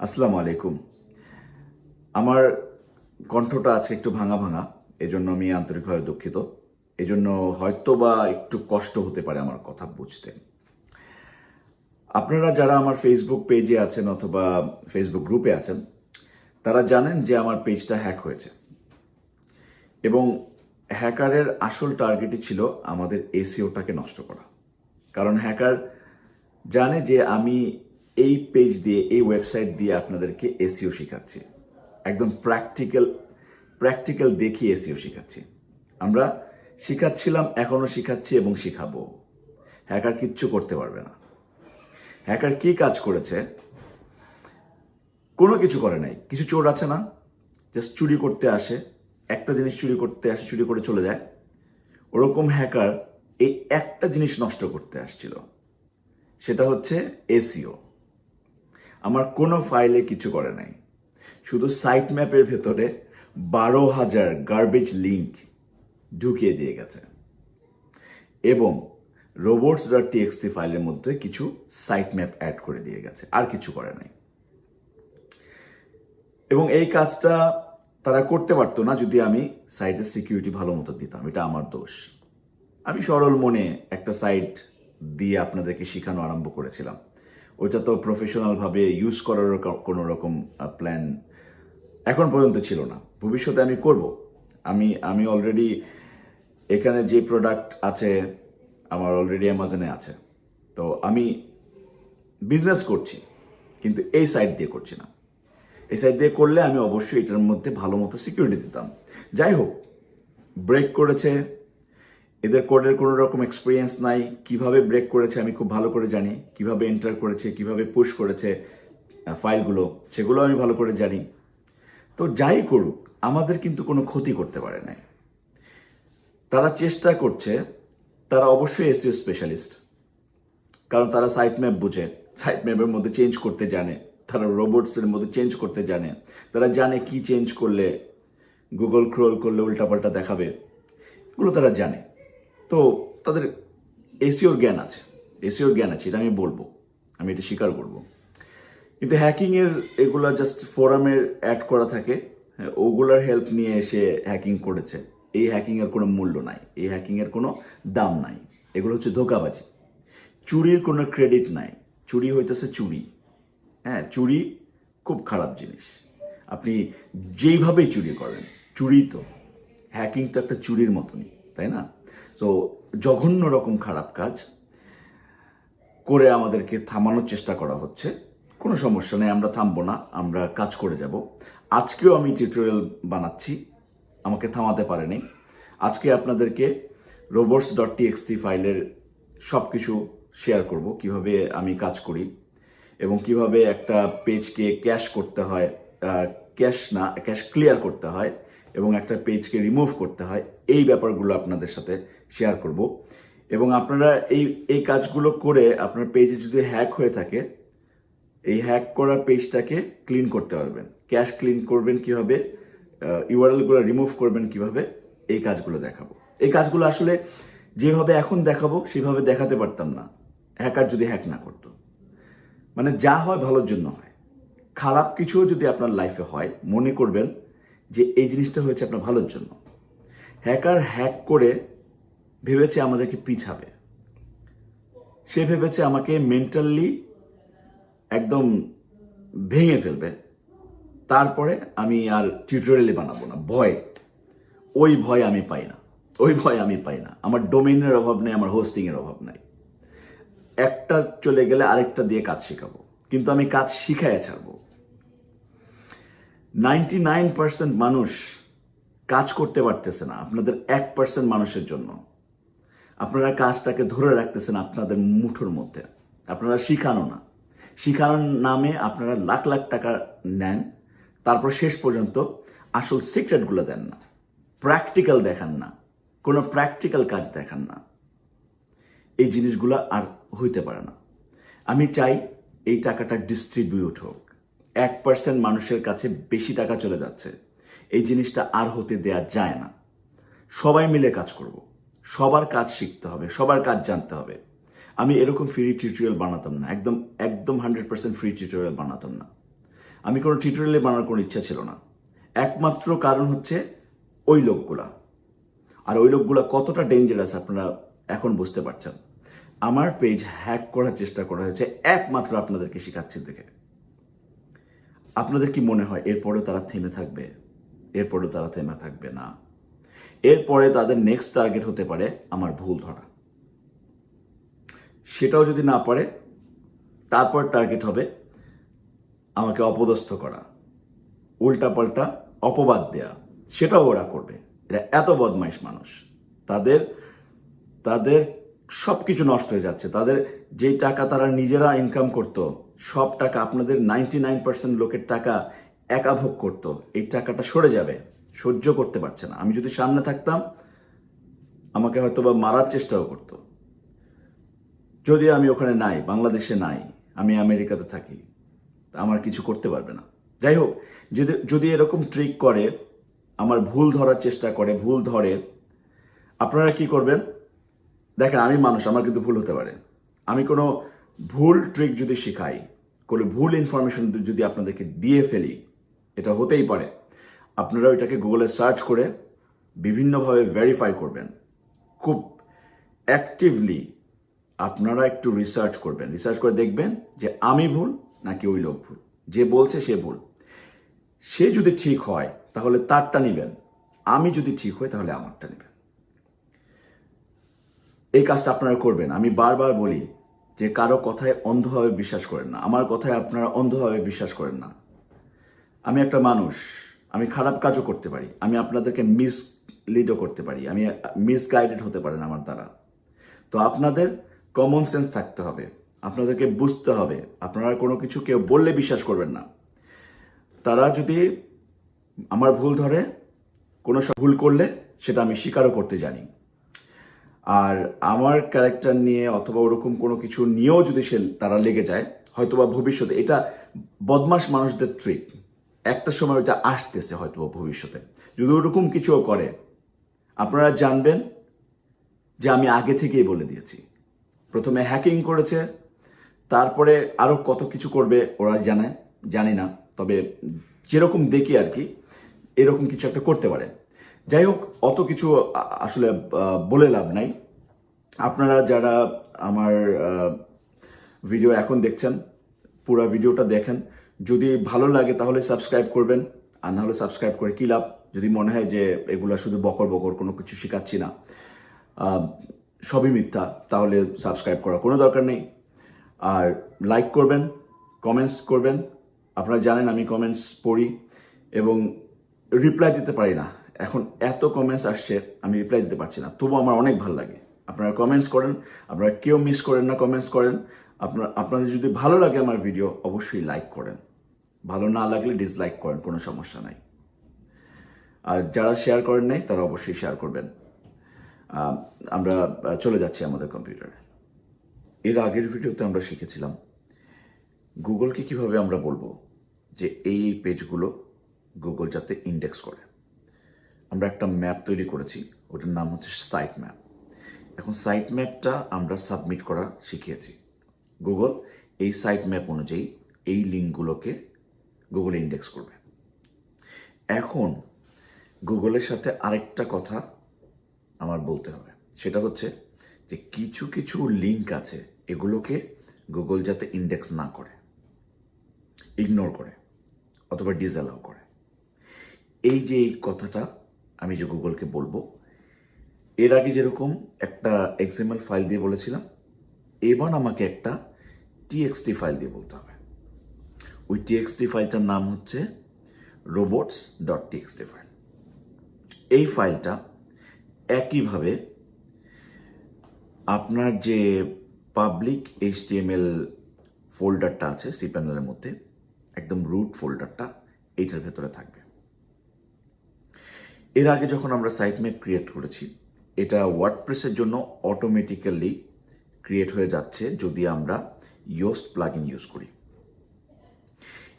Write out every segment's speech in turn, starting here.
আসসালামু আলাইকুম। আমার কণ্ঠটা আজকে একটু ভাঙা ভাঙা, এজন্য আমি আন্তরিকভাবে দুঃখিত। এজন্য হয়তো বা একটু কষ্ট হতে পারে আমার কথা বুঝতে। আপনারা যারা আমার ফেসবুক পেজে আছেন অথবা ফেসবুক গ্রুপে আছেন, তারা জানেন যে আমার পেজটা হ্যাক হয়েছে এবং হ্যাকারের আসল টার্গেটই ছিল আমাদের এসইওটাকে নষ্ট করা। কারণ হ্যাকার জানে যে আমি এই পেজ দিয়ে, এই ওয়েবসাইট দিয়ে আপনাদেরকে এসইও শেখাচ্ছি, একদম প্র্যাকটিক্যাল দেখিয়ে এসইও শেখাচ্ছি। আমরা শিখাচ্ছিলাম, এখনো শিখাচ্ছি এবং শিখাবো। হ্যাকার কিচ্ছু করতে পারবে না। হ্যাকার কি কাজ করেছে? কোনো কিছু করে নাই। কিছু চোর আছে না, জাস্ট চুরি করতে আসে, একটা জিনিস চুরি করতে আসে, চুরি করে চলে যায়। ওরকম হ্যাকার এই একটা জিনিস নষ্ট করতে আসছিল, সেটা হচ্ছে এসইও। আমার কোনো ফাইলে কিছু করে নাই, শুধু সাইট ম্যাপের ভেতরে 12,000 গার্বেজ লিঙ্ক ঢুকিয়ে দিয়ে গেছে এবং robots.txt ফাইলের মধ্যে কিছু সাইট ম্যাপ অ্যাড করে দিয়ে গেছে, আর কিছু করে নাই। এবং এই কাজটা তারা করতে পারতো না যদি আমি সাইটের সিকিউরিটি ভালো মতো দিতাম। এটা আমার দোষ। আমি সরল মনে একটা সাইট দিয়ে আপনাদেরকে শেখানো আরম্ভ করেছিলাম। ওইটা তো প্রফেশনালভাবে ইউজ করার কোনো রকম প্ল্যান এখন পর্যন্ত ছিল না। ভবিষ্যতে আমি করব। আমি অলরেডি এখানে যে প্রোডাক্ট আছে আমার অলরেডি অ্যামাজনে আছে, তো আমি বিজনেস করছি, কিন্তু এই সাইট দিয়ে করছি না। এই সাইট দিয়ে করলে আমি অবশ্যই এটার মধ্যে ভালো মতো সিকিউরিটি দিতাম। যাই হোক, ব্রেক করেছে। এদের কোডের কোনো রকম এক্সপিরিয়েন্স নাই। কিভাবে ব্রেক করেছে আমি খুব ভালো করে জানি, কিভাবে এন্টার করেছে, কিভাবে পুশ করেছে ফাইলগুলো, সেগুলো আমি ভালো করে জানি। তো যাই করুক, আমাদের কিন্তু কোনো ক্ষতি করতে পারে নাই। তারা চেষ্টা করছে, তারা অবশ্যই এসইও স্পেশালিস্ট, কারণ তারা সাইট ম্যাপ বুঝে, সাইট ম্যাপের মধ্যে চেঞ্জ করতে জানে, তারা রোবটসের মধ্যে চেঞ্জ করতে জানে, তারা জানে কি চেঞ্জ করলে গুগল ক্রোল করলে উল্টাপাল্টা দেখাবে, এগুলো তারা জানে। তো তাদের এসইওর জ্ঞান আছে, এটা আমি বলবো, আমি এটা স্বীকার করব। কিন্তু হ্যাকিংয়ের এগুলা জাস্ট ফোরামের অ্যাড করা থাকে, ওগুলার হেল্প নিয়ে এসে হ্যাকিং করেছে। এই হ্যাকিংয়ের কোনো মূল্য নাই, এই হ্যাকিংয়ের কোনো দাম নাই। এগুলো হচ্ছে ধোঁকাবাজি। চুরির কোনো ক্রেডিট নাই। চুরি হইতেছে চুরি। হ্যাঁ, চুরি খুব খারাপ জিনিস। আপনি যেইভাবেই চুরি করেন, চুরি তো, হ্যাকিং তো একটা চুরির মতনই, তাই না? তো জঘন্য রকম খারাপ কাজ করে আমাদেরকে থামানোর চেষ্টা করা হচ্ছে। কোনো সমস্যা নেই, আমরা থামবো না, আমরা কাজ করে যাব। আজকেও আমি টিউটোরিয়াল বানাচ্ছি, আমাকে থামাতে পারেনি। আজকে আপনাদেরকে robots.txt ফাইলের সব কিছু শেয়ার করব, কিভাবে আমি কাজ করি এবং কিভাবে একটা পেজকে ক্যাশ করতে হয়, ক্যাশ ক্লিয়ার করতে হয় এবং একটা পেজকে রিমুভ করতে হয়। এই ব্যাপারগুলো আপনাদের সাথে শেয়ার করব এবং আপনারা এই কাজগুলো করে আপনার পেজে যদি হ্যাক হয়ে থাকে, এই হ্যাক করা পেজটাকে ক্লিন করতে পারবেন। ক্যাশ ক্লিন করবেন কিভাবে, ইউআরএলগুলো রিমুভ করবেন কিভাবে, এই কাজগুলো দেখাবো। এই কাজগুলো আসলে যেভাবে এখন দেখাবো সেভাবে দেখাতে পারতাম না হ্যাকার যদি হ্যাক না করতো। মানে যা হয় ভালোর জন্য হয়। খারাপ কিছুও যদি আপনার লাইফে হয়, মনে করবেন যে এই জিনিসটা হয়েছে আপনার ভালোর জন্য। হ্যাকার হ্যাক করে ভেবেছে আমাদেরকে পিছাবে, সে ভেবেছে আমাকে মেন্টালি একদম ভেঙে ফেলবে, তারপরে আমি আর টিউটোরিয়ালে বানাবো না। ওই ভয় আমি পাই না। আমার ডোমেইনের অভাব নেই, আমার হোস্টিংয়ের অভাব নাই। একটা চলে গেলে আরেকটা দিয়ে কাজ শেখাবো, কিন্তু আমি কাজ শিখাইয়া ছাড়বো। 99% মানুষ কাজ করতে পারতেছে না আপনাদের 1% মানুষের জন্য। আপনারা কাজটাকে ধরে রাখতেছেন আপনাদের মুঠোর মধ্যে। আপনারা শিখানোর নামে আপনারা লাখ লাখ টাকা নেন, তারপর শেষ পর্যন্ত আসল সিক্রেটগুলো দেন না, প্র্যাকটিক্যাল দেখান না, কোনো প্র্যাকটিক্যাল কাজ দেখান না। এই জিনিসগুলো আর হইতে পারে না। আমি চাই এই টাকাটা ডিস্ট্রিবিউট হোক। 1% মানুষের কাছে বেশি টাকা চলে যাচ্ছে, এই জিনিসটা আর হতে দেয়া যায় না। সবাই মিলে কাজ করব, সবার কাজ শিখতে হবে, সবার কাজ জানতে হবে। আমি এরকম ফ্রি টিউটোরিয়াল বানাতাম না, একদম 100% ফ্রি টিউটোরিয়াল বানাতাম না। আমি কোনো টিউটোরিয়ালে বানানোর কোনো ইচ্ছা ছিল না। একমাত্র কারণ হচ্ছে ওই লোকগুলা, আর ওই লোকগুলা কতটা ডেঞ্জারাস আপনারা এখন বুঝতে পারছেন। আমার পেজ হ্যাক করার চেষ্টা করা হয়েছে একমাত্র আপনাদেরকে শেখাচ্ছি দেখে। আপনাদের কি মনে হয় এরপরেও তারা থেমে থাকবে? এরপরেও তারা থেমে থাকবে না। এরপরে তাদের নেক্সট টার্গেট হতে পারে আমার ভুল ধরা। সেটাও যদি না পারে, তারপর টার্গেট হবে আমাকে অপদস্থ করা, উল্টাপাল্টা অপবাদ দেয়া। সেটাও ওরা করবে। এরা এত বদমাইশ মানুষ। তাদের তাদের সব কিছু নষ্ট হয়ে যাচ্ছে। তাদের যেই টাকা তারা নিজেরা ইনকাম করতো, সব টাকা, আপনাদের 99% লোকের টাকা একা ভোগ করতো, এই টাকাটা সরে যাবে। সহ্য করতে পারছে না। আমি যদি সামনে থাকতাম আমাকে হয়তো বা মারার চেষ্টাও করতো। যদি আমি ওখানে নাই, বাংলাদেশে নাই, আমি আমেরিকাতে থাকি, আমার কিছু করতে পারবে না। যাই হোক, যদি এরকম ট্রিক করে, আমার ভুল ধরার চেষ্টা করে, ভুল ধরে, আপনারা কি করবেন? দেখেন, আমি মানুষ, আমার কিন্তু ভুল হতে পারে। আমি কোনো ভুল ট্রিক যদি শিখাই, কোনো ভুল ইনফরমেশন যদি আপনাদেরকে দিয়ে ফেলি, এটা হতেই পারে। আপনারা ওইটাকে গুগলে সার্চ করে বিভিন্নভাবে ভেরিফাই করবেন। খুব অ্যাক্টিভলি আপনারা একটু রিসার্চ করবেন। রিসার্চ করে দেখবেন যে আমি ভুল নাকি ওই লোক ভুল। যে বলছে সে ভুল। সে যদি ঠিক হয় তাহলে তারটা নেবেন, আমি যদি ঠিক হই তাহলে আমারটা নেবেন। এই কাজটা আপনারা করবেন। আমি বারবার বলি যে কারো কথায় অন্ধভাবে বিশ্বাস করেন না। আমার কথায় আপনারা অন্ধভাবে বিশ্বাস করেন না। আমি একটা মানুষ, আমি খারাপ কাজও করতে পারি, আমি আপনাদেরকে মিসলিডও করতে পারি, আমি মিসগাইডেড হতে পারেন আমার দ্বারা। তো আপনাদের কমন সেন্স থাকতে হবে, আপনাদেরকে বুঝতে হবে। আপনারা কোনো কিছু কেউ বললে বিশ্বাস করবেন না। তারা যদি আমার ভুল ধরে, কোনো ভুল করলে সেটা আমি স্বীকারও করতে জানি। আর আমার ক্যারেক্টার নিয়ে অথবা ওরকম কোনো কিছু নিয়েও যদি তারা লেগে যায়, হয়তোবা ভবিষ্যতে, এটা বদমাস মানুষদের ট্রিক, একটা সময় ওইটা আসতেছে হয়তোবা ভবিষ্যতে। যদি ওরকম কিছুও করে, আপনারা জানবেন যে আমি আগে থেকেই বলে দিয়েছি। প্রথমে হ্যাকিং করেছে, তারপরে আরো কত কিছু করবে ওরা জানি না, তবে যেরকম দেখি আর কি, এরকম কিছু একটা করতে পারে। যাই হোক, অত কিছু আসলে বলে লাভ নাই। আপনারা যারা আমার ভিডিও এখন দেখছেন, পুরো ভিডিওটা দেখেন। যদি ভালো লাগে তাহলে সাবস্ক্রাইব করবেন, আর নাহলে সাবস্ক্রাইব করে কি লাভ? যদি মনে হয় যে এগুলা শুধু বকর বকর, কোনো কিছু শেখাচ্ছি না, সবই মিথ্যা, তাহলে সাবস্ক্রাইব করার কোনো দরকার নেই। আর লাইক করবেন, কমেন্টস করবেন। আপনারা জানেন আমি কমেন্টস পড়ি এবং রিপ্লাই দিতে পারি না। এখন এত কমেন্টস আসছে, আমি রিপ্লাই দিতে পারছি না, তবু আমার অনেক ভালো লাগে। আপনারা কমেন্টস করেন, আপনারা কেউ মিস করেন না, কমেন্টস করেন। আপনাদের যদি ভালো লাগে আমার ভিডিও, অবশ্যই লাইক করেন। ভালো না লাগলে ডিসলাইক করেন, কোনো সমস্যা নাই। আর যারা শেয়ার করেন নাই তারা অবশ্যই শেয়ার করবেন। আমরা চলে যাচ্ছি আমাদের কম্পিউটারে। এর আগের ভিডিওতে আমরা শিখেছিলাম গুগলকে কিভাবে আমরা বলবো যে এই পেজগুলো গুগল যাতে ইন্ডেক্স করে। আমরা একটা ম্যাপ তৈরি করেছি, ওটার নাম হচ্ছে সাইট ম্যাপ। এখন সাইট ম্যাপটা আমরা সাবমিট করা শিখিয়েছি। গুগল এই সাইট ম্যাপ অনুযায়ী এই লিঙ্কগুলোকে গুগল ইন্ডেক্স করবে। এখন গুগলের সাথে আরেকটা কথা আমার বলতে হবে, সেটা হচ্ছে যে কিছু কিছু লিঙ্ক আছে, এগুলোকে গুগল যাতে ইন্ডেক্স না করে, ইগনোর করে অথবা ডিসঅ্যালাউ করে। এই যে এই কথাটা আমি যে গুগলকে বলবো, এর আগে যেরকম একটা এক্সএমএল ফাইল দিয়ে বলেছিলাম, এবার আমাকে একটা টিএক্সটি ফাইল দিয়ে বলতে হবে। ওই টিএক্সটি ফাইলটার নাম হচ্ছে robots.txt ফাইল। এই ফাইলটা একইভাবে আপনার যে পাবলিক HTML ফোল্ডারটা আছে cPanel-এর মধ্যে, একদম রুট ফোল্ডারটা এইটার ভেতরে থাকবে। এর আগে যখন আমরা সাইট ম্যাপ ক্রিয়েট করেছি, এটা ওয়ার্ডপ্রেসের জন্য অটোমেটিক্যালি ক্রিয়েট হয়ে যাচ্ছে যদি আমরা ইয়োস্ট প্লাগইন ইউজ করি।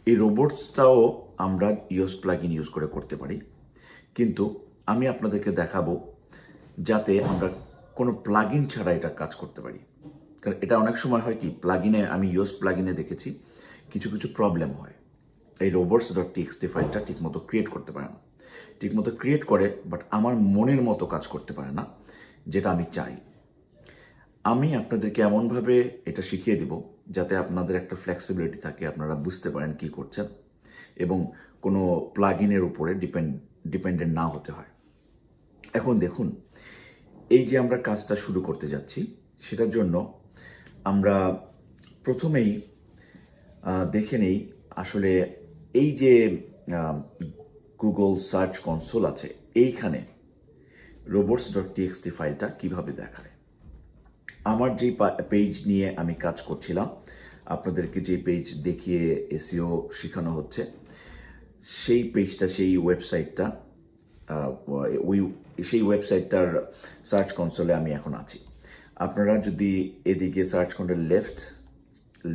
এই রোবটসটাও আমরা ইয়োস্ট প্লাগইন ইউজ করে করতে পারি, কিন্তু আমি আপনাদেরকে দেখাবো যাতে আমরা কোনো প্লাগইন ছাড়া এটা কাজ করতে পারি। কারণ এটা অনেক সময় হয় কি, প্লাগইনে, আমি ইয়োস্ট প্লাগইনে দেখেছি কিছু কিছু প্রবলেম হয়। এই robots.txt ফাইলটা ঠিকমতো ক্রিয়েট করতে পারে না। ঠিকমতো ক্রিয়েট করে, বাট আমার মনের মতো কাজ করতে পারে না, যেটা আমি চাই। আমি আপনাদেরকে এমনভাবে এটা শিখিয়ে দিব যাতে আপনাদের একটা ফ্লেক্সিবিলিটি থাকে, আপনারা বুঝতে পারেন কি করছেন এবং কোনো প্লাগইনের উপরে ডিপেন্ডেন্ট না হতে হয়। এখন দেখুন, এই যে আমরা কাজটা শুরু করতে যাচ্ছি, সেটার জন্য আমরা প্রথমেই দেখে নেই আসলে এই যে গুগল সার্চ কনসোল আছে, এইখানে robots.txt ফাইলটা কিভাবে দেখায়। আমার যে পেজ নিয়ে আমি কাজ করছিলাম, আপনাদেরকে যে পেজ দেখিয়ে এসইও শেখানো হচ্ছে, সেই পেজটা, সেই ওয়েবসাইটটার সার্চ কনসোলে আমি এখন আছি। আপনারা যদি এদিকে সার্চ করে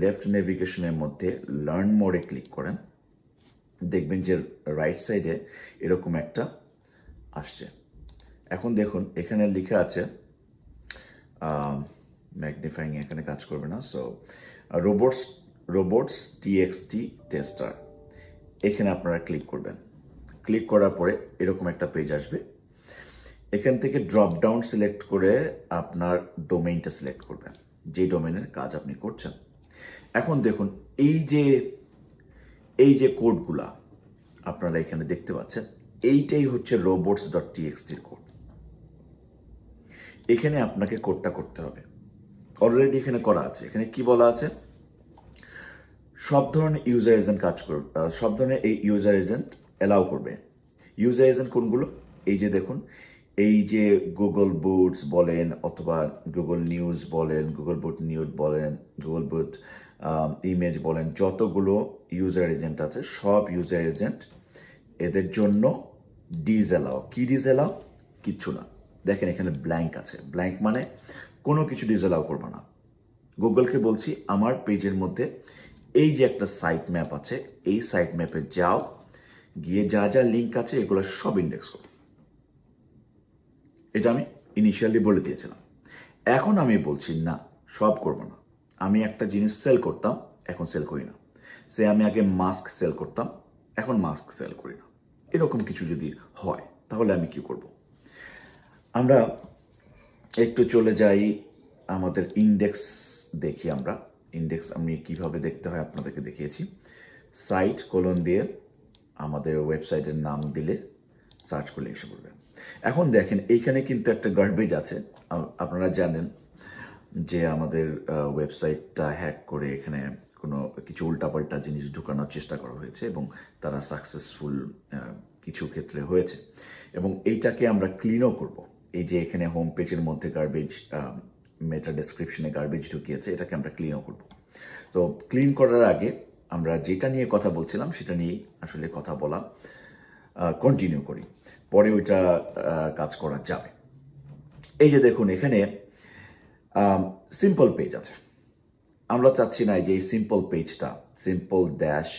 লেফট নেভিগেশনের মধ্যে লার্ন মোডে ক্লিক করেন, দেখবেন যে রাইট সাইডে এরকম একটা আসছে। এখন দেখুন, এখানে লেখা আছে, ম্যাগনিফাইং এখানে কাজ করবে না, সো রোবটস টিএক্সটি টেস্টার, এখানে আপনারা ক্লিক করবেন। ক্লিক করার পরে এরকম একটা পেজ আসবে। এখান থেকে ড্রপ ডাউন সিলেক্ট করে আপনার ডোমেইনটা সিলেক্ট করবেন, যে ডোমেইনের কাজ আপনি করছেন। এখন দেখুন, এই যে কোডগুলা আপনারা এখানে দেখতে পাচ্ছেন, এইটাই হচ্ছে robots.txt কোড। এখানে আপনাকে কোডটা করতে হবে, অলরেডি এখানে করা আছে। এখানে কি বলা আছে, সব ধরনের ইউজার এজেন্ট কাজ করবে, সব ধরনের এই ইউজার এজেন্ট অ্যালাউ করবে। ইউজার এজেন্ট কোনগুলো, এই যে দেখুন, এই যে গুগল বুটস বলেন, অথবা গুগল নিউজ বলেন, গুগল বুট নিউজ বলেন, গুগল বুট ইমেজ বলেন, যতগুলো ইউজার এজেন্ট আছে, সব ইউজার এজেন্ট এদের জন্য ডিসঅ্যালাউ। কি ডিসঅ্যালাউ? কিচ্ছু না। দেখেন এখানে ব্ল্যাঙ্ক আছে, ব্ল্যাঙ্ক মানে কোনো কিছু ডিসঅ্যালাউ করবো না। গুগলকে বলছি, আমার পেজের মধ্যে এই যে একটা সাইট ম্যাপ আছে, এই সাইট ম্যাপে যাও, গিয়ে যা যা লিঙ্ক আছে এগুলো সব ইন্ডেক্স করো। এটা আমি ইনিশিয়ালি বলে দিয়েছিলাম। এখন আমি বলছি না, সব করব না। আমি একটা জিনিস সেল করতাম, এখন সেল করি না। আমি আগে মাস্ক সেল করতাম, এখন মাস্ক সেল করি না। এরকম কিছু যদি হয়, তাহলে আমি কি করব? আমরা একটু চলে যাই, আমাদের ইন্ডেক্স দেখি। আমরা ইন্ডেক্স আমি কিভাবে দেখতে হয় আপনাদেরকে দেখিয়েছি। সাইট কোলন দিয়ে আমাদের ওয়েবসাইটের নাম দিলে সার্চ করলে এসে পড়বে। এখন দেখেন, এইখানে কিন্তু একটা গার্বেজ আছে। আপনারা জানেন যে আমাদের ওয়েবসাইটটা হ্যাক করে এখানে কোনো কিছু উল্টাপাল্টা জিনিস ঢুকানোর চেষ্টা করা হয়েছে এবং তারা সাকসেসফুল কিছু ক্ষেত্রে হয়েছে, এবং এইটাকে আমরা ক্লিনও করব। এই যে এখানে হোম পেজের মধ্যে গার্বেজ, মেটা ডেসক্রিপশনে গার্বেজ ঢুকিয়েছে, এটাকে আমরা ক্লিনও করব। তো ক্লিন করার আগে আমরা যেটা নিয়ে কথা বলছিলাম সেটা নিয়েই আসলে কথা বলা কন্টিনিউ করি, পরে ওইটা কাজ করা যাবে। এই যে দেখুন, এখানে সিম্পল পেজ আছে। আমরা চাচ্ছি না যে এই সিম্পল পেজটা, সিম্পল ড্যাশ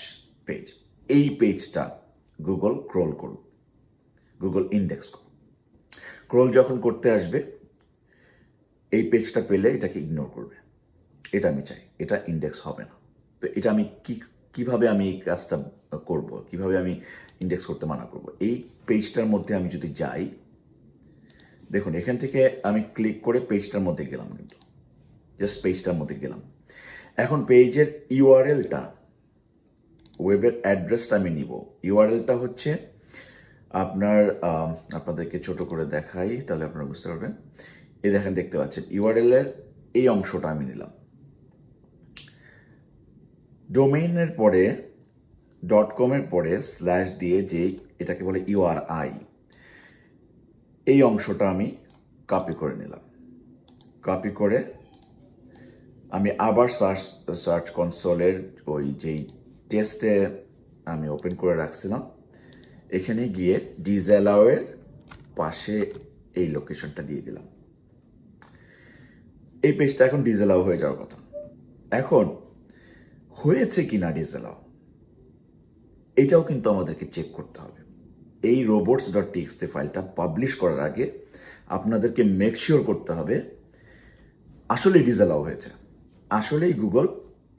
পেজ, এই পেজটা গুগল ক্রল করুক, গুগল ইন্ডেক্স করুক। ক্রল যখন করতে আসবে, এই পেজটা পেলে এটাকে ইগনোর করবে। এটা আমি চাই, এটা ইন্ডেক্স হবে না। তো এটা আমি কিভাবে আমি এই কাজটা করব, কিভাবে আমি ইন্ডেক্স করতে মানা করব? এই পেজটার মধ্যে আমি যদি যাই, দেখুন এখান থেকে আমি ক্লিক করে পেজটার মধ্যে গেলাম, কিন্তু জাস্ট পেজটার মধ্যে গেলাম। এখন পেজের ইউআরএলটা, ওয়েবের অ্যাড্রেসটা আমি নিব। ইউআরএলটা হচ্ছে আপনাদেরকে ছোট করে দেখাই, তাহলে আপনারা বুঝতে পারবেন। এই দেখেন, দেখতে পাচ্ছেন ইউআরএল এর এই অংশটা আমি নিলাম। ডোমেইনের পরে .com এর পরে স্ল্যাশ দিয়ে যে এটাকে বলে ইউআরআই, এই অংশটা আমি কপি করে নিলাম। কপি করে আমি আবার সার্চ কনসোলের ওই যেই টেস্টে আমি ওপেন করে রাখছিলাম, এখানে গিয়ে ডিসঅ্যালাউয়ের পাশে এই লোকেশনটা দিয়ে দিলাম। এই পেজটা এখন ডিসঅ্যালাউ হয়ে যাওয়ার কথা। এখন হয়েছে কিনা ডিসঅ্যালাউ, এটাও কিন্তু আমাদেরকে চেক করতে হবে। এই robots.txt ফাইলটা পাবলিশ করার আগে আপনাদেরকে মেক শিওর করতে হবে আসলে ডিসঅ্যালাউ হয়েছে, আসলেই গুগল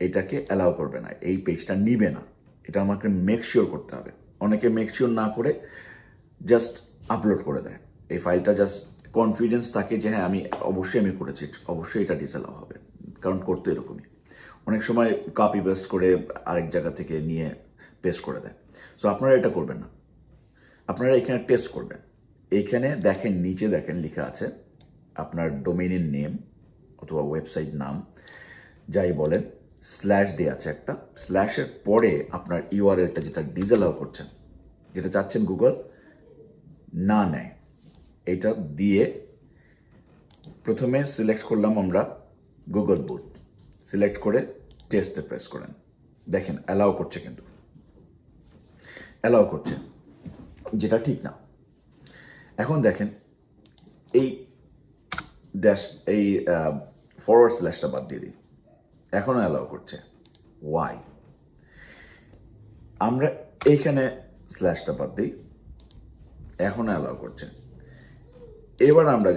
এটাকে অ্যালাউ করবে না, এই পেজটা নিবে না, এটা আমাকে মেক শিওর করতে হবে। অনেকে মেক শিওর না করে জাস্ট আপলোড করে দেয়। এই ফাইলটা জাস্ট কনফিডেন্স থাকে যে হ্যাঁ আমি করেছি, অবশ্যই এটা ডিসঅ্যালাউ হবে, কারণ করতে এরকমই। অনেক সময় কপি পেস্ট করে আরেক জায়গা থেকে নিয়ে পেস্ট করে দেয়। সো আপনারা এটা করবেন না, আপনারা এখানে টেস্ট করবেন। এইখানে দেখেন, নিচে দেখেন লেখা আছে আপনার ডোমেইনের নেম অথবা ওয়েবসাইট নাম যাই বলেন, স্ল্যাশ দিয়ে আছে একটা, স্ল্যাশের পরে আপনার ইউআরএলটা যেটা ডিসঅ্যালাউ করছেন, যেটা চাচ্ছেন গুগল না নেয়, এটা দিয়ে প্রথমে সিলেক্ট করলাম আমরা গুগল বুট, সিলেক্ট করে টেস্টে প্রেস করেন। দেখেন অ্যালাউ করছে, কিন্তু অ্যালাউ করছে, যেটা ঠিক না। এখন দেখেন এই ফরওয়ার্ড স্ল্যাশটা বাদ দিয়ে দিই, এখনো অ্যালাউ করছে। ওয়াই? আমরা এইখানে স্ল্যাশটা বাদ দিই, এখনো অ্যালাউ করছে। এবার আমরা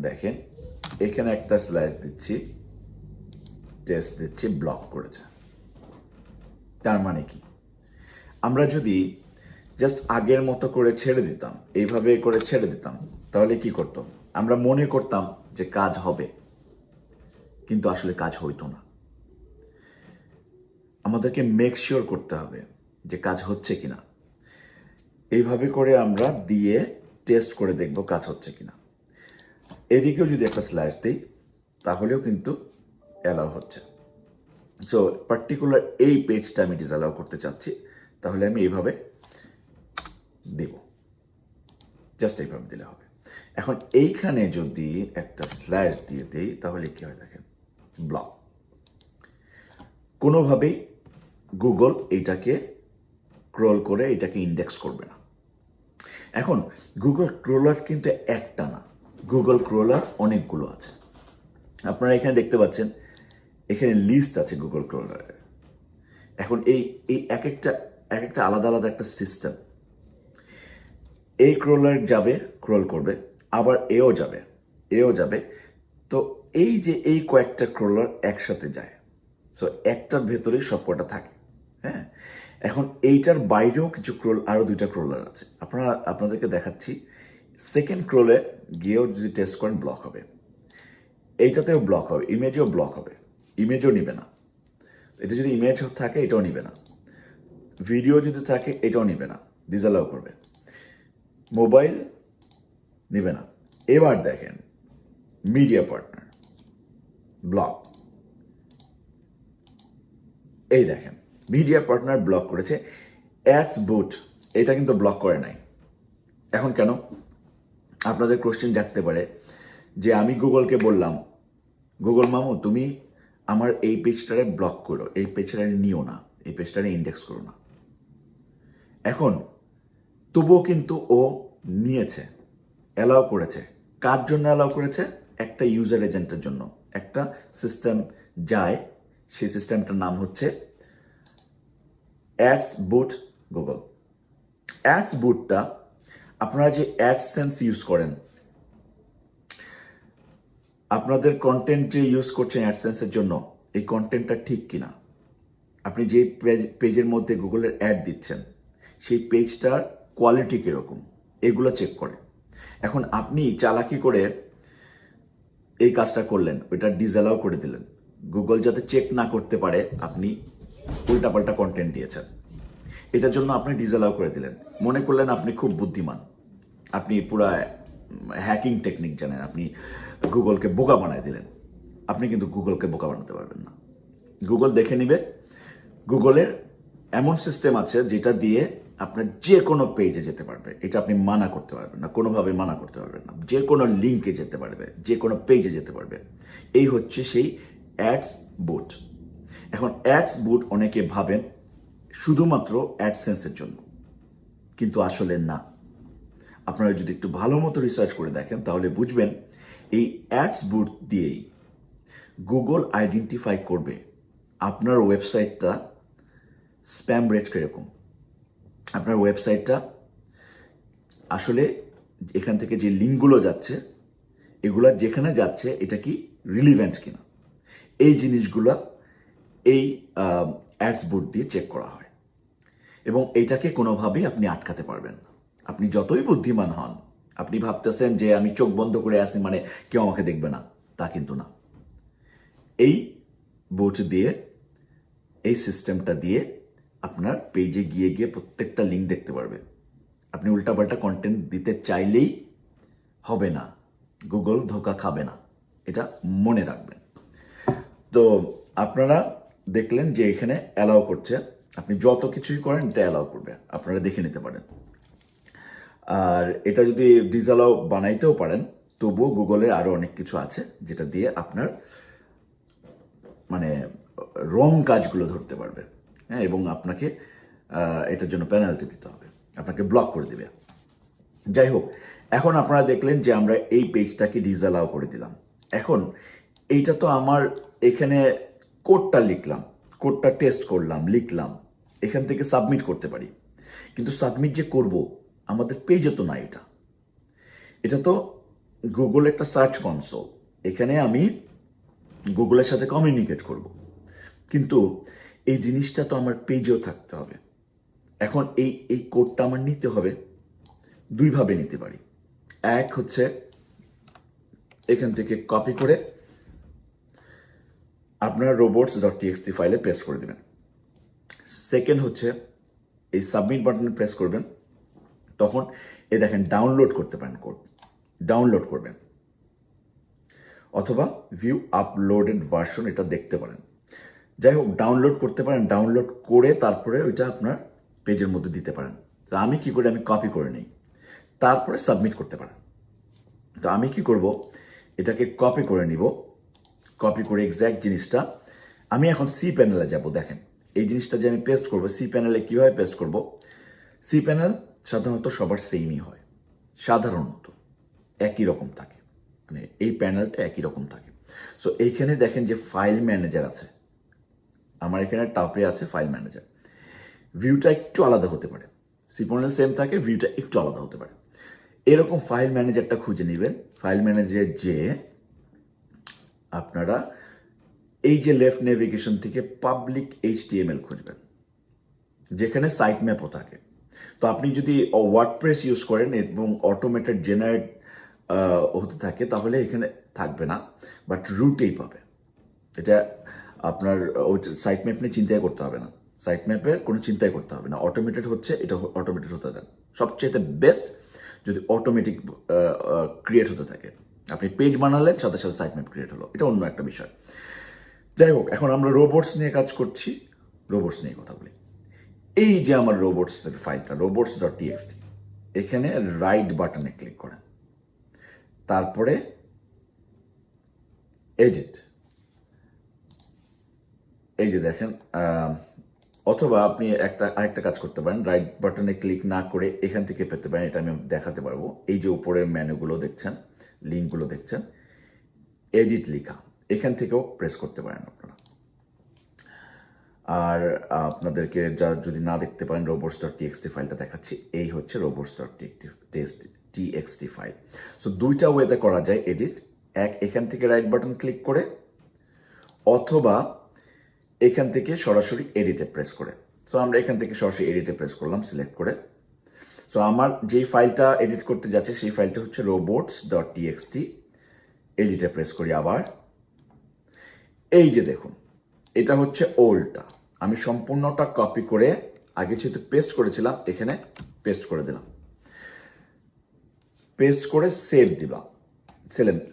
দেখেন এখানে একটা স্ল্যাশ দিচ্ছি, টেস্ট দিচ্ছি, ব্লক করেছে। তার মানে কি? আমরা যদি জাস্ট আগের মতো করে ছেড়ে দিতাম, এইভাবে করে ছেড়ে দিতাম, তাহলে কি করতো? আমরা মনে করতাম যে কাজ হবে, কিন্তু আসলে কাজ হইতো না। আমাদেরকে মেক শিওর করতে হবে যে কাজ হচ্ছে কিনা। এইভাবে করে আমরা দিয়ে টেস্ট করে দেখব কাজ হচ্ছে কিনা। এদিকেও যদি একটা স্ল্যাশ দিই, তাহলেও কিন্তু অ্যালাউ হচ্ছে। সো পার্টিকুলার এই পেজটা আমি ডিসঅ্যালাউ করতে চাচ্ছি, তাহলে আমি এইভাবে দেব, জাস্ট এইভাবে দিলে হবে। এখন এইখানে যদি একটা স্ল্যাশ দিয়ে দেই, তাহলে কি হয় দেখেন, ব্লক। কোনোভাবেই গুগল এইটাকে ক্রল করে এটাকে ইন্ডেক্স করবে না। এখন গুগল ক্রলার কিন্তু একটা না, গুগল ক্রলার অনেকগুলো আছে। আপনারা এখানে দেখতে পাচ্ছেন, এখানে লিস্ট আছে গুগল ক্রলারের। এখন এই এক একটা আলাদা আলাদা একটা সিস্টেম। এই ক্রলার যাবে, ক্রল করবে, আবার এও যাবে। তো এই যে এই কয়েকটা ক্রলার একসাথে যায়, সো একটার ভেতরেই সবকটা থাকে। হ্যাঁ, এখন এইটার বাইরেও কিছু আরো দুইটা ক্রলার আছে। আপনাদেরকে দেখাচ্ছি। সেকেন্ড ক্রলে গিয়েও যদি টেস্ট করেন, ব্লক হবে। এইটাতেও ব্লক হবে, ইমেজেও ব্লক হবে, ইমেজও নিবে না। এটা যদি ইমেজ থাকে এটাও নিবে না, ভিডিও যদি থাকে এটাও নিবে না, ডিসঅ্যালাউ করবে। মোবাইল নিবে না। এবার দেখেন মিডিয়া পার্টনার, ব্লক। এই দেখেন মিডিয়া পার্টনার ব্লক করেছে। অ্যাডস বুট এটা কিন্তু ব্লক করে নাই। এখন কেন? আপনাদের কোশ্চেন জাগতে পারে যে আমি গুগলকে বললাম, গুগল মামু তুমি আমার এই পেজটারে ব্লক করো, এই পেজটারে নিও না, এই পেজটারে ইন্ডেক্স করো না। এখন তবুও কিন্তু ও নিয়েছে, অ্যালাউ করেছে। কার জন্য অ্যালাউ করেছে? একটা ইউজার এজেন্টের জন্য। একটা সিস্টেম যায়, সেই সিস্টেমটার নাম হচ্ছে অ্যাডস বুট গুগল। অ্যাডস বুটটা আপনারা যে অ্যাডসেন্স ইউজ করেন, আপনাদের কন্টেন্ট যে ইউজ করছেন অ্যাডসেন্সের জন্য, এই কন্টেন্টটা ঠিক কিনা, আপনি যে পেজের মধ্যে গুগলের অ্যাড দিচ্ছেন, সেই পেজটার কোয়ালিটি কীরকম, এগুলো চেক করে। এখন আপনি চালাকি করে এই কাজটা করলেন, ওইটা ডিসঅ্যালাউ করে দিলেন, গুগল যাতে চেক না করতে পারে আপনি উল্টাপাল্টা কন্টেন্ট দিয়েছেন, এটার জন্য আপনি ডিসঅ্যালাউ করে দিলেন। মনে করলেন আপনি খুব বুদ্ধিমান, আপনি পুরা হ্যাকিং টেকনিক জানেন, আপনি গুগলকে বোকা বানায় দিলেন। আপনি কিন্তু গুগলকে বোকা বানাতে পারবেন না। গুগল দেখে নিবে। গুগলের এমন সিস্টেম আছে যেটা দিয়ে আপনার যে কোনো পেজে যেতে পারবে, এটা আপনি মানা করতে পারবেন না, কোনোভাবে মানা করতে পারবেন না। যে কোনো লিঙ্কে যেতে পারবে, যে কোনো পেজে যেতে পারবে। এই হচ্ছে সেই অ্যাডস বুট। এখন অ্যাডস বুট অনেকে ভাবেন শুধুমাত্র অ্যাডসেন্সের জন্য, কিন্তু আসলে না। আপনারা যদি একটু ভালো মতো রিসার্চ করে দেখেন, তাহলে বুঝবেন এই অ্যাডস বুট দিয়েই গুগল আইডেন্টিফাই করবে আপনার ওয়েবসাইটটা স্প্যাম রেট কিরকম, আপনার ওয়েবসাইটটা আসলে এখান থেকে যে লিঙ্কগুলো যাচ্ছে, এগুলা যেখানে যাচ্ছে এটা কি রিলিভেন্ট কিনা, এই জিনিসগুলো এই অ্যাডস বুট দিয়ে চেক করা হয়। এবং এটাকে কোনোভাবেই আপনি আটকাতে পারবেন না। আপনি যতই বুদ্ধিমান হন, আপনি ভাবতেছেন যে আমি চোখ বন্ধ করে আছি মানে কেউ আমাকে দেখবে না, তা কিন্তু না। এই বোট দিয়ে, এই সিস্টেমটা দিয়ে আপনার পেজে গিয়ে গিয়ে প্রত্যেকটা লিঙ্ক দেখতে পারবে। আপনি উল্টাপাল্টা কন্টেন্ট দিতে চাইলেই হবে না, গুগল ধোকা খাবে না, এটা মনে রাখবেন। তো আপনারা দেখলেন যে এখানে অ্যালাউ করছে, আপনি যত কিছুই করেন এটা অ্যালাউ করবে, আপনারা দেখে নিতে পারেন। আর এটা যদি ডিসঅ্যালাউ বানাইতেও পারেন, তবুও গুগলের আরও অনেক কিছু আছে যেটা দিয়ে আপনার মানে রং কাজগুলো ধরতে পারবে, হ্যাঁ, এবং আপনাকে এটার জন্য পেনাল্টি দিতে হবে, আপনাকে ব্লক করে দেবে। যাই হোক, এখন আপনারা দেখলেন যে আমরা এই পেজটাকে ডিসঅ্যালাউ করে দিলাম। এখন এইটা তো আমার এখানে কোডটা লিখলাম, কোডটা টেস্ট করলাম, লিখলাম, এখান থেকে সাবমিট করতে পারি, কিন্তু সাবমিট যে করব আমাদের পেজে তো না, এটা তো গুগল একটা সার্চ কনসোল, এখানে আমি গুগলের সাথে কমিউনিকেট করব, কিন্তু এই জিনিসটা তো আমার পেজেও থাকতে হবে। এখন এই কোডটা আমার নিতে হবে, দুইভাবে নিতে পারি। এক হচ্ছে এখান থেকে কপি করে আপনার robots.txt ফাইলে পেস্ট করে দেবেন। সেকেন্ড হচ্ছে এই সাবমিট বাটনে প্রেস করবেন, তখন এই দেখেন ডাউনলোড করতে পারেন, কোড ডাউনলোড করবেন, অথবা ভিউ আপলোডেড ভার্সন এটা দেখতে পারেন। যাই হোক, ডাউনলোড করতে পারেন, ডাউনলোড করে তারপরে ওইটা আপনার পেজের মধ্যে দিতে পারেন। তো আমি কি করি, আমি কপি করে নিই, তারপরে সাবমিট করতে পারেন। তো আমি কি করব, এটাকে কপি করে নিব, কপি করে এক্স্যাক্ট জিনিসটা আমি এখন সি প্যানেলে যাব। দেখেন এই জিনিসটা যে আমি পেস্ট করব, সি প্যানেলে কীভাবে পেস্ট করব, সি প্যানেল সাধারণত সবার সেমই হয়, সাধারণত একই রকম থাকে, মানে এই প্যানেলটা একই রকম থাকে। সো এইখানে দেখেন যে ফাইল ম্যানেজার আছে, আমার এখানে টপে আছে ফাইল ম্যানেজার, ভিউটা একটু আলাদা হতে পারে, সি প্যানেল সেম থাকে, ভিউটা একটু আলাদা হতে পারে। এরকম ফাইল ম্যানেজারটা খুঁজে নেবেন। ফাইল ম্যানেজার যে আপনারা এই যে লেফট নেভিগেশন থেকে পাবলিক HTML খুঁজবেন, যেখানে সাইট ম্যাপও থাকে। তো আপনি যদি ওয়ার্ডপ্রেস ইউজ করেন এবং অটোমেটেড জেনারেট হতে থাকে, তাহলে এখানে থাকবে না, বাট রুটেই পাবে। এটা আপনার ওই সাইট ম্যাপ নিয়ে চিন্তাই করতে হবে না, সাইট ম্যাপের কোনো চিন্তাই করতে হবে না, অটোমেটেড হচ্ছে, এটা অটোমেটেড হতে দেন। সবচেয়ে বেস্ট যদি অটোমেটিক ক্রিয়েট হতে থাকে, আপনি পেজ বানালেন সাথে সাথে সাইট ম্যাপ ক্রিয়েট হলো, এটা অন্য একটা বিষয়। যাই হোক, এখন আমরা রোবটস নিয়ে কাজ করছি, রোবটস নিয়ে কথা বলি। এই যে আমার রোবটসের ফাইলটা robots.txt, এখানে রাইট বাটনে ক্লিক করেন, তারপরে এডিট, এই যে দেখেন, অথবা আপনি আরেকটা কাজ করতে পারেন, রাইট বাটনে ক্লিক না করে এখান থেকে পেতে পারেন, এটা আমি দেখাতে পারবো। এই যে উপরের মেনুগুলো দেখছেন, লিঙ্কগুলো দেখছেন, এডিট লেখা, এখান থেকেও প্রেস করতে পারেন আপনারা। আর আপনাদেরকে যারা যদি না দেখতে পারেন, robots.txt ফাইলটা দেখাচ্ছি, এই হচ্ছে robots.txt ফাইল। সো দুইটা ওয়েতে করা যায় এডিট, এক এখান থেকে রাইট বাটন ক্লিক করে, অথবা এখান থেকে সরাসরি এডিটে প্রেস করে। সো আমরা এখান থেকে সরাসরি এডিটে প্রেস করলাম, সিলেক্ট করে। সো আমার যেই ফাইলটা এডিট করতে যাচ্ছে সেই ফাইলটা হচ্ছে robots.txt, এডিটে প্রেস করি আবার। এই যে দেখুন, এটা হচ্ছে ওল্ডটা, আমি সম্পূর্ণটা কপি করে আগে যেহেতু পেস্ট করেছিলাম এখানে পেস্ট করে দিলাম, পেস্ট করে সেভ দিলাম,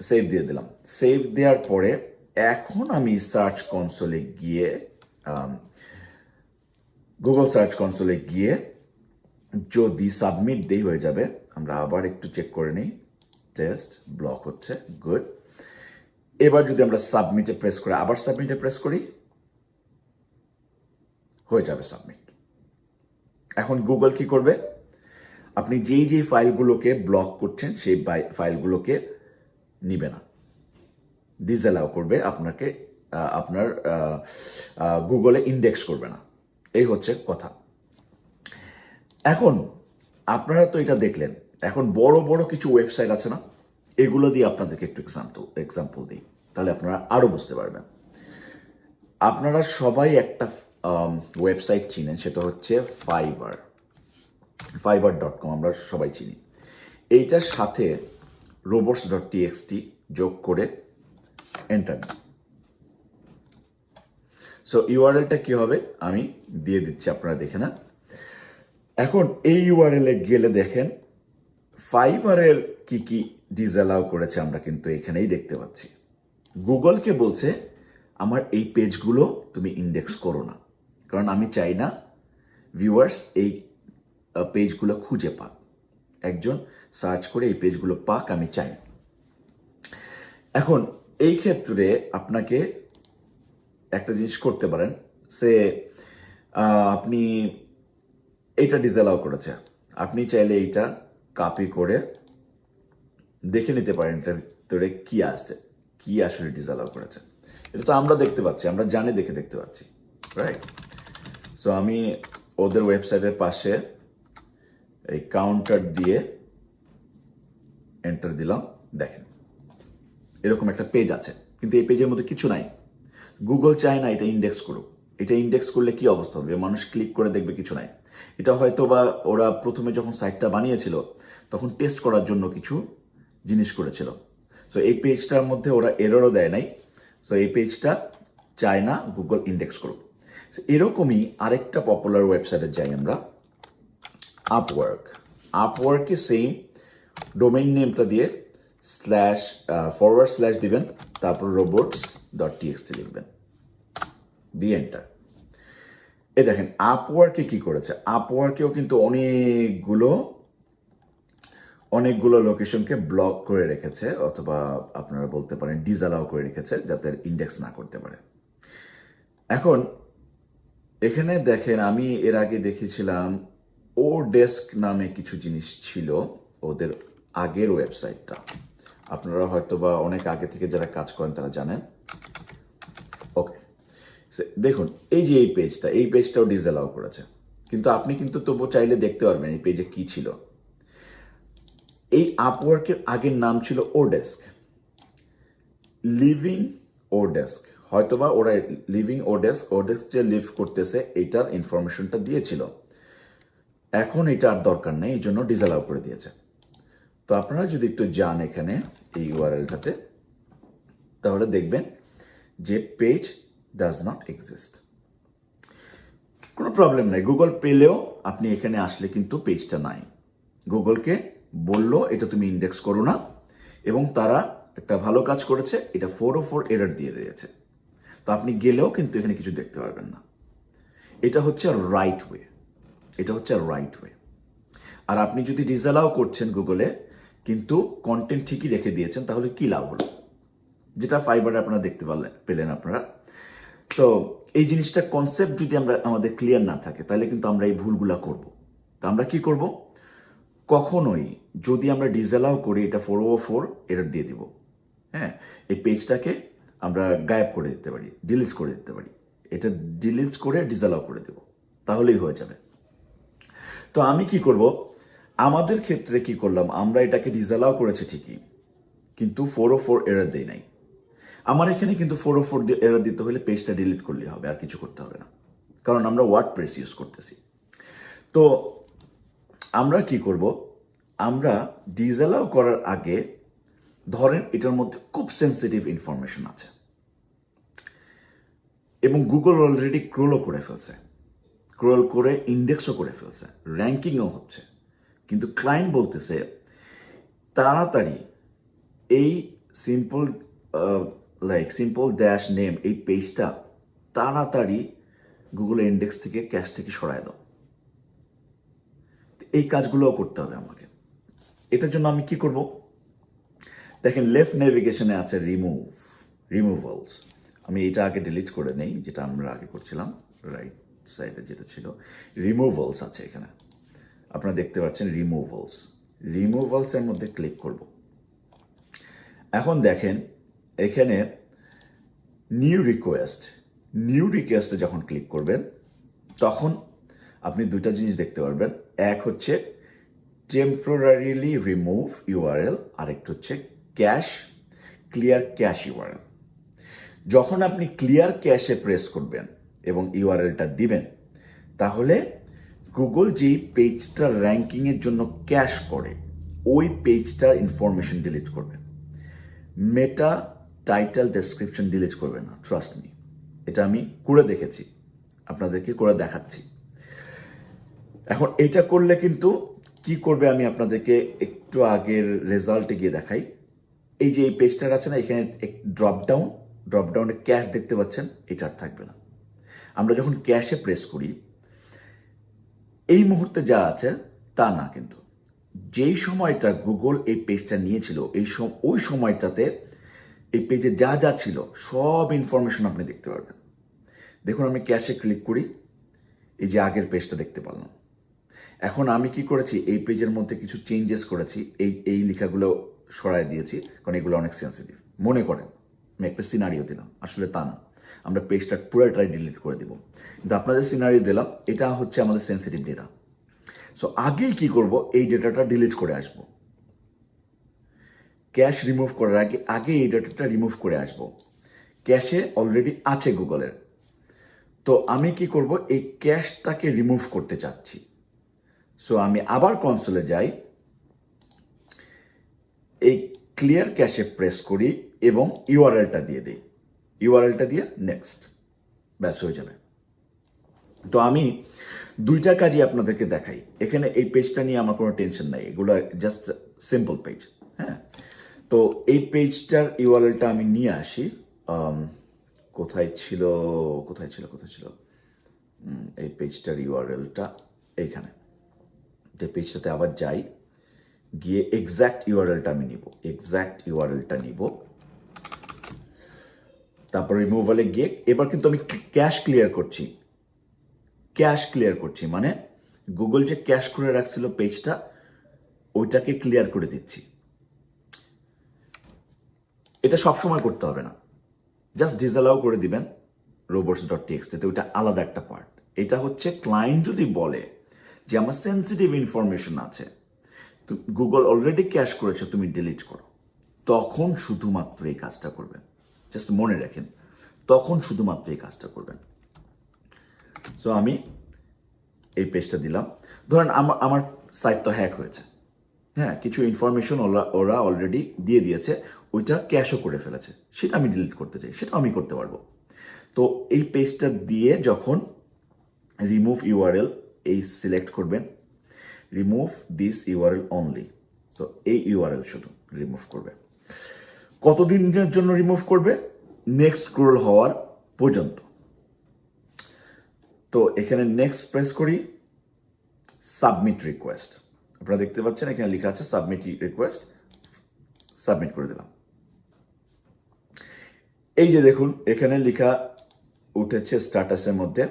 সেভ দিয়ে দিলাম। সেভ দেওয়ার পরে এখন আমি সার্চ কনসোলে গিয়ে, গুগল সার্চ কনসোলে গিয়ে যদি সাবমিট দেই হয়ে যাবে। আমরা আবার একটু চেক করে নিই, টেস্ট ব্লক হচ্ছে, গুড। এবার যদি আমরা সাবমিটে প্রেস করে আবার সাবমিটে প্রেস করি, হয়ে যাবে সাবমিট। এখন গুগল কি করবে, আপনি যেই ফাইলগুলোকে ব্লক করছেন সেই ফাইলগুলোকে নিবে না, ডিসঅ্যালাউ করবে, আপনাকে আপনার গুগলে ইন্ডেক্স করবে না, এই হচ্ছে কথা। এখন আপনারা তো এটা দেখলেন, এখন বড় বড় কিছু ওয়েবসাইট আছে না, এগুলো দিয়ে আপনাদেরকে একটু এক্সাম্পল দিই, তাহলে আপনারা আরো বুঝতে পারবেন। আপনারা সবাই একটা ওয়েবসাইট চিনেন, সেটা হচ্ছে fiverr.com, আমরা সবাই চিনি। এইটার সাথে robots.txt যোগ করে এন্টার দিন। সো ইউআরএলটা কি হবে আমি দিয়ে দিচ্ছি, আপনারা দেখে না। এখন এই ইউআরএল এ গেলে দেখেন ফাইবারের কি কি ডিসঅ্যালাউ করেছে আমরা কিন্তু এখানেই দেখতে পাচ্ছি। গুগলকে বলছে আমার এই পেজগুলো তুমি ইন্ডেক্স করো না, কারণ আমি চাই না ভিউয়ার্স এই পেজগুলো খুঁজে পাক, একজন সার্চ করে এই পেজগুলো পাক, আমি চাই না। এখন এই ক্ষেত্রে আপনাকে একটা জিনিস করতে পারেন, সে আপনি এইটা ডিসঅ্যালাউ করেছে, আপনি চাইলে এইটা কপি করে দেখে নিতে পারেন এটার ভিতরে কি আছে, কি আসলে ডিসঅ্যালাউ করেছে। এটা তো আমরা দেখতে পাচ্ছি, আমরা জানি দেখে দেখতে পাচ্ছি, রাইট? সো আমি ওদের ওয়েবসাইটের পাশে এই কাউন্টার দিয়ে এন্টার দিলাম, দেখেন এরকম একটা পেজ আছে, কিন্তু এই পেজের মধ্যে কিছু নাই। গুগল চায় না এটা ইন্ডেক্স করুক। এটা ইন্ডেক্স করলে কি অবস্থা হবে, মানুষ ক্লিক করে দেখবে কিছু নাই। এটা হয়তো বা ওরা প্রথমে যখন সাইটটা বানিয়েছিল তখন টেস্ট করার জন্য কিছু জিনিস করেছিল। সো এই পেজটার মধ্যে ওরা এররও দেয় নাই, সো এই পেজটা চায় না গুগল ইন্ডেক্স করুক। এরকমই আরেকটা পপুলার ওয়েবসাইটে যাই আমরা, আপওয়ার্কে সেম ডোমেইন নেমটা দিয়ে // দিবেন, তারপর robots.txt লিখবেন, দিয়ে এন্টার। এই দেখেন আপওয়ার্কে কি করেছে, আপওয়ার্কেও কিন্তু অনেকগুলো লোকেশনকে ব্লক করে রেখেছে, অথবা আপনারা বলতে পারেন ডিসঅ্যালাউ করে রেখেছে, যাতে ইন্ডেক্স না করতে পারে। এখন এখানে দেখেন আমি এর আগে দেখেছিলাম ওডেস্ক নামে কিছু জিনিস ছিল ওদের আগের ওয়েবসাইটটা, আপনারা হয়তো বা অনেক আগে থেকে যারা কাজ করেন তারা জানেন। ওকে, দেখুন এই যে এই পেজটাও ডিসঅ্যালাউ করেছে, কিন্তু আপনি কিন্তু তবু চাইলে দেখতে পারবেন এই পেজে কি ছিল। এই আপওয়ার্কের আগের নাম ছিল ওডেস্ক, লিভিং ওডেস্ক, হয়তোবা ওরা লিভিং ওডেস্ক যে লিভ করতেছে এইটার ইনফরমেশনটা দিয়েছিল, এখন এটা আর দরকার নেই, এই জন্য ডিসঅ্যালাউ করে দিয়েছে। তো আপনারা যদি একটু যান এখানে এই ইউআরএলটাতে, তাহলে দেখবেন যে পেজ ডাজ নট এক্সিস্ট। কোনো প্রবলেম নাই, গুগল পেলেও আপনি এখানে আসলে কিন্তু পেজটা নাই। গুগলকে বললো এটা তুমি ইন্ডেক্স করো না, এবং তারা একটা ভালো কাজ করেছে, এটা 404 এরর দিয়ে দিয়েছে। তো আপনি গেলেও কিন্তু এখানে কিছু দেখতে পারবেন না। এটা হচ্ছে রাইট ওয়ে। আর আপনি যদি ডিসঅ্যালাউ করছেন গুগলে, কিন্তু কন্টেন্ট ঠিকই রেখে দিয়েছেন, তাহলে কি লাভ হলো, যেটা ফাইবারে আপনারা দেখতে পেলেন আপনারা। তো এই জিনিসটা কনসেপ্ট যদি আমাদের ক্লিয়ার না থাকে, তাহলে কিন্তু আমরা এই ভুলগুলা করব। তো আমরা কি করব, কখনোই যদি আমরা ডিসঅ্যালাউ করি এটা 404 এরর দিয়ে দিব। হ্যাঁ, এই পেজটাকে আমরা গায়েব করে দিতে পারি, ডিলিট করে দিতে পারি, এটা ডিলিট করে ডিসঅ্যালাউ করে দেব, তাহলেই হয়ে যাবে। তো আমি কি করব, আমাদের ক্ষেত্রে কি করলাম, আমরা এটাকে ডিসঅ্যালাউ করেছি ঠিকই, কিন্তু 404 এরর দেই নাই। আমার এখানে কিন্তু 404 এরর দিতে হলে পেজটা ডিলিট করলে হবে, আর কিছু করতে হবে না, কারণ আমরা ওয়ার্ডপ্রেস ইউজ করতেছি। তো আমরা কি করব, আমরা ডিসঅ্যালাউ করার আগে ধরেন এটার মধ্যে খুব সেন্সিটিভ ইনফরমেশন আছে এবং গুগল অলরেডি ক্রোলও করে ফেলছে, ক্রোল করে ইন্ডেক্সও করে ফেলছে, র্যাঙ্কিংও হচ্ছে, কিন্তু ক্লায়েন্ট বলতেছে তাড়াতাড়ি এই সিম্পল ড্যাশ নেম এই পেজটা তাড়াতাড়ি গুগল ইন্ডেক্স থেকে ক্যাশ থেকে সরায় দাও। এই কাজগুলোও করতে হবে আমাকে। এটার জন্য আমি কি করব, দেখেন লেফট নেভিগেশনে আছে রিমুভালস, আমি এটা আগে ডিলিট করে নেই, যেটা আমরা আগে করছিলাম, রাইট সাইডে যেটা ছিল রিমুভালস আছে এখানে, আপনারা দেখতে পাচ্ছেন রিমুভালসের মধ্যে ক্লিক করব। এখন দেখেন এখানে নিউ রিকোয়েস্টে যখন ক্লিক করবেন, তখন আপনি দুইটা জিনিস দেখতে পারবেন, এক হচ্ছে টেম্পোরারিলি রিমুভ ইউআরএল, আরেকটা হচ্ছে ক্লিয়ার ক্যাশ ইউআরএল। যখন আপনি ক্লিয়ার ক্যাশে প্রেস করবেন, এবং ইউআরএলটা দিবেন, তাহলে গুগল যেই পেজটা র্যাঙ্কিংয়ের জন্য ক্যাশ করে ওই পেজটার ইনফরমেশন ডিলিট করবে। মেটা টাইটেল ডেসক্রিপশন ডিলিট করবে না, ট্রাস্ট মি। এটা আমি করে দেখেছি, আপনাদেরকে করে দেখাচ্ছি। এখন এটা করলে কিন্তু কি করবে আমি আপনাদেরকে একটু আগের রেজাল্টে গিয়ে দেখাই। এই যে এই পেজটা আছে না, এখানে ড্রপডাউনে ক্যাশ দেখতে পাচ্ছেন, এটা আর থাকবে না। আমরা যখন ক্যাশে প্রেস করি এই মুহূর্তে যা আছে তা না, কিন্তু যেই সময়টা গুগল এই পেজটা নিয়েছিল ওই সময়টাতে এই পেজে যা যা ছিল সব ইনফরমেশন আপনি দেখতে পারবেন। দেখুন আমি ক্যাশে ক্লিক করি, এই যে আগের পেজটা দেখতে পেলাম। এখন আমি কি করেছি, এই পেজের মধ্যে কিছু চেঞ্জেস করেছি, এই লেখাগুলো সরাই দিয়েছি, কারণ এগুলো অনেক সেন্সিটিভ। মনে করেন আমি একটা সিনারিও দিলাম, আসলে তা না, আমরা পেজটা পুরোটাই ডিলিট করে দিব, কিন্তু আপনাদের সিনারিও দিলাম, এটা হচ্ছে আমাদের সেন্সিটিভ ডেটা। সো আগেই কি করব, এই ডেটাটা ডিলিট করে আসব। ক্যাশ রিমুভ করার আগে এই ডেটাটা রিমুভ করে আসব। ক্যাশে অলরেডি আছে গুগলের, তো আমি কি করব, এই ক্যাশটাকে রিমুভ করতে চাচ্ছি। সো আমি আবার কনসোলে যাই, এই ক্লিয়ার ক্যাশে প্রেস করি এবং ইউআরএলটা দিয়ে দিই। ইউআরএলটা দিয়ে নেক্সট, ব্যাস হয়ে যাবে। তো আমি দুইটা কাজই আপনাদেরকে দেখাই। এখানে এই পেজটা নিয়ে আমার কোনো টেনশন নাই, এগুলো জাস্ট সিম্পল পেজ। হ্যাঁ, তো এই পেজটার ইউআরএলটা আমি নিয়ে আসি। কোথায় ছিল এই পেজটার ইউআরএলটা এইখানে। যে পেজটাতে আবার যাই, গিয়ে এক্স্যাক্ট ইউআরএলটা আমি নিব। তারপর রিমুভালে গিয়ে এবার কিন্তু আমি ক্যাশ ক্লিয়ার করছি, মানে গুগল যে ক্যাশ করে রাখছিল পেজটা, ওইটাকে ক্লিয়ার করে দিচ্ছি। এটা সবসময় করতে হবে না, জাস্ট ডিসঅ্যালাউ করে দিবেন robots.txt তে, ওইটা আলাদা একটা পার্ট। এটা হচ্ছে ক্লায়েন্ট যদি বলে যে আমার সেন্সিটিভ ইনফরমেশন আছে, তো গুগল অলরেডি ক্যাশ করেছে, তুমি ডিলিট করো, তখন শুধুমাত্র এই কাজটা করবেন। জাস্ট মনে রাখেন, তখন শুধুমাত্র এই কাজটা করবেন। সো আমি এই পেজটা দিলাম। ধরেন আমার সাইট তো হ্যাক হয়েছে, হ্যাঁ, কিছু ইনফরমেশন ওরা অলরেডি দিয়ে দিয়েছে, ওইটা ক্যাশও করে ফেলেছে, সেটা আমি ডিলিট করতে চাই, সেটা আমি করতে পারবো। তো এই পেজটা দিয়ে যখন রিমুভ ইউআরএল এই সিলেক্ট করবেন, রিমুভ দিস ইউআরএল অনলি, তো এই ইউআরএল শুধু রিমুভ করবে। কতদিনের জন্য রিমুভ করবে? নেক্সট স্ক্রোল হওয়ার পর্যন্ত। তো এখানে নেক্সট প্রেস করি, সাবমিট রিকোয়েস্ট। আপনারা দেখতে পাচ্ছেন এখানে লেখা আছে সাবমিট রিকোয়েস্ট, সাবমিট করে দিলাম। এই যে দেখুন এখানে লেখা উঠেছে স্ট্যাটাসের মধ্যে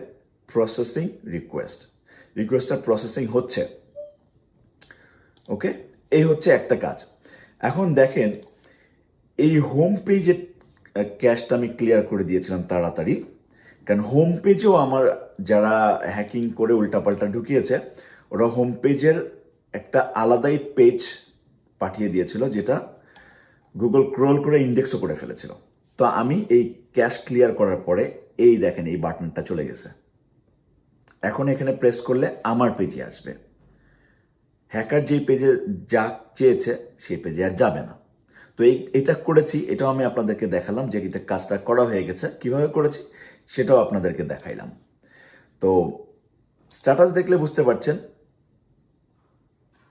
প্রসেসিং রিকোয়েস্টটা প্রসেসিং হচ্ছে। ওকে, এই হচ্ছে একটা কাজ। এখন দেখেন এই হোম পেজের ক্যাশটা আমি ক্লিয়ার করে দিয়েছিলাম তাড়াতাড়ি, কারণ হোম পেজেও আমার যারা হ্যাকিং করে উল্টাপাল্টা ঢুকিয়েছে, ওরা হোম পেজের একটা আলাদাই পেজ পাঠিয়ে দিয়েছিল, যেটা গুগল ক্রল করে ইন্ডেক্সও করে ফেলেছিল। তো আমি এই ক্যাশ ক্লিয়ার করার পরে এই দেখেন এই বাটনটা চলে গেছে। এখন এখানে প্রেস করলে আমার পেজে আসবে। হ্যাকার যেই পেজে যা চেয়েছে সেই পেজে আর যাবে না। তো এটা করেছি, এটাও আমি আপনাদেরকে দেখালাম যে এটা কাজটা করা হয়ে গেছে। কিভাবে করেছি সেটাও আপনাদেরকে দেখাইলাম। তো স্ট্যাটাস দেখলে বুঝতে পারছেন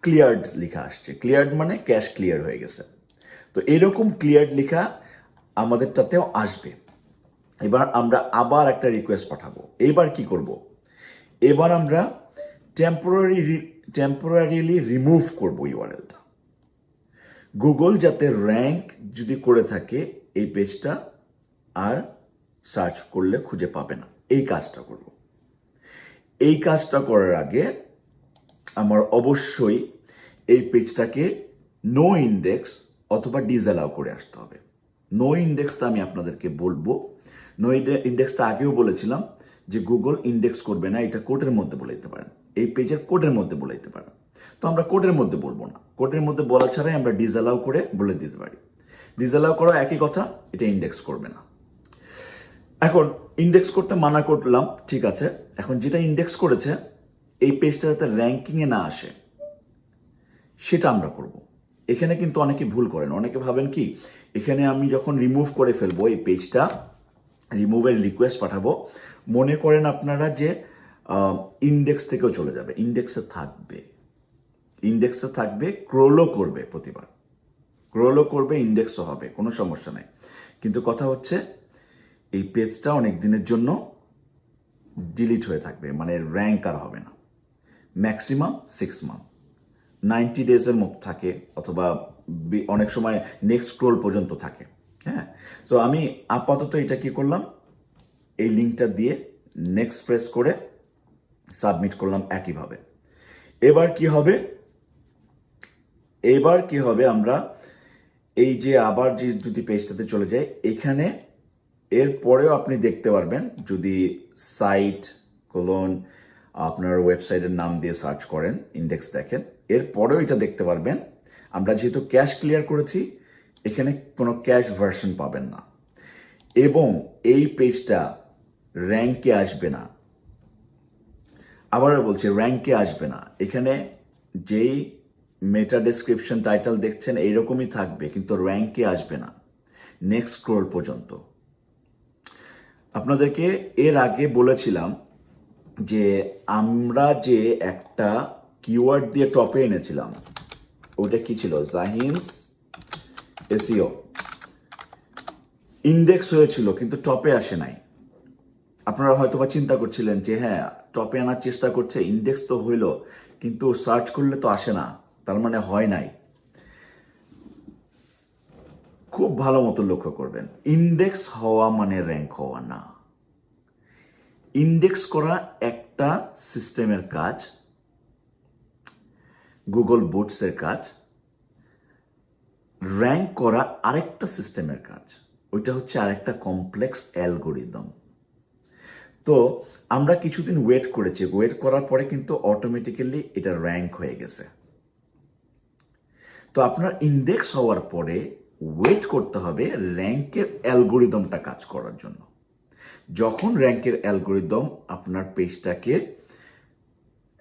ক্লিয়ার্ড লেখা আসছে। ক্লিয়ার্ড মানে ক্যাশ ক্লিয়ার হয়ে গেছে। তো এরকম ক্লিয়ার্ড লেখা আমাদেরটাতেও আসবে। এবার আমরা আবার একটা রিকোয়েস্ট পাঠাবো। এবার কি করব? এবার আমরা টেম্পোরারিলি রিমুভ করবো ইউআরএলটা। গুগল যাতে র্যাঙ্ক যদি করে থাকে এই পেজটা আর সার্চ করলে খুঁজে পাবে না, এই কাজটা করব। এই কাজটা করার আগে আমার অবশ্যই এই পেজটাকে নো ইন্ডেক্স অথবা ডিসঅ্যালাউ করে আসতে হবে। নো ইন্ডেক্সটা আমি আপনাদেরকে বলবো। নো ইন্ডেক্সটা আগেও বলেছিলাম যে গুগল ইন্ডেক্স করবে না, এটা কোডের মধ্যে বলে দিতে পারেন, এই পেজের কোডের মধ্যে বলে দিতে পারেন। তো আমরা কোডের মধ্যে বলবো না, কোডের মধ্যে বলা ছাড়াই আমরা ডিসঅ্যালাউ করে বলে দিতে পারি। ডিসঅ্যালাউ করা একই কথা, এটা ইন্ডেক্স করবে না। এখন ইন্ডেক্স করতে মানা করলাম, ঠিক আছে। এখন যেটা ইন্ডেক্স করেছে এই পেজটা যাতে র্যাঙ্কিংয়ে না আসে সেটা আমরা করব। এখানে কিন্তু অনেকে ভুল করেন, অনেকে ভাবেন কি এখানে আমি যখন রিমুভ করে ফেলবো এই পেজটা, রিমুভের রিকোয়েস্ট পাঠাবো, মনে করেন আপনারা যে ইন্ডেক্স থেকেও চলে যাবে। ইন্ডেক্সে থাকবে, ক্রোলও করবে, প্রতিবার ক্রোলও করবে, ইন্ডেক্সও হবে, কোনো সমস্যা নেই। কিন্তু কথা হচ্ছে এই পেজটা অনেক দিনের জন্য ডিলিট হয়ে থাকবে, মানে র্যাঙ্ক আর হবে না। ম্যাক্সিমাম 6 মান্থ, 90 ডেজের মতো থাকে, অথবা অনেক সময় নেক্সট স্ক্রোল পর্যন্ত থাকে। হ্যাঁ, তো আমি আপাতত এটা কি করলাম, এই লিঙ্কটা দিয়ে নেক্সট প্রেস করে সাবমিট করলাম একইভাবে। এবার কি হবে, আমরা এই যে আবার যদি পেজটাতে চলে যাই, এখানে এরপরেও আপনি দেখতে পারবেন, যদি সাইট কোলন আপনার ওয়েবসাইটের নাম দিয়ে সার্চ করেন, ইন্ডেক্স দেখেন, এরপরেও এটা দেখতে পারবেন আমরা যেহেতু ক্যাশ ক্লিয়ার করেছি, এখানে কোনো ক্যাশ ভার্সন পাবেন না, এবং এই পেজটা র্যাঙ্কে আসবে না। আবারও বলছি, র্যাঙ্কে আসবে না। এখানে যেই মেটা ডেসক্রিপশন টাইটেল দেখছেন এইরকমই থাকবে, কিন্তু র্যাঙ্কে আসবে না নেক্সট স্ক্রোল পর্যন্ত। আপনাদেরকে এর আগে বলেছিলাম যে আমরা যে একটা কিওয়ার্ড দিয়ে টপে এনেছিলাম, ওটা কি ছিল, জাহিন্স এসইও, ইন্ডেক্স হয়েছিল কিন্তু টপে আসে নাই। আপনারা হয়তো বা চিন্তা করছিলেন যে হ্যাঁ, টপে আনার চেষ্টা করছে, ইন্ডেক্স তো হইল, কিন্তু সার্চ করলে তো আসে না, তার মানে হয় নাই। খুব ভালো মতো লক্ষ্য করবেন, ইন্ডেক্স হওয়া মানে র্যাঙ্ক হওয়া না। ইন্ডেক্স করা একটা সিস্টেমের কাজ, গুগল বুটসের কাজ। র্যাঙ্ক করা আরেকটা সিস্টেমের কাজ, ওইটা হচ্ছে আরেকটা কমপ্লেক্স অ্যালগোরিদম। তো আমরা কিছুদিন ওয়েট করেছি, ওয়েট করার পরে কিন্তু অটোমেটিক্যালি এটা র্যাঙ্ক হয়ে গেছে। তো আপনার ইন্ডেক্স হওয়ার পরে ওয়েট করতে হবে র্যাঙ্কের অ্যালগোরিদমটা কাজ করার জন্য। যখন র্যাঙ্কের অ্যালগোরিদম আপনার পেজটাকে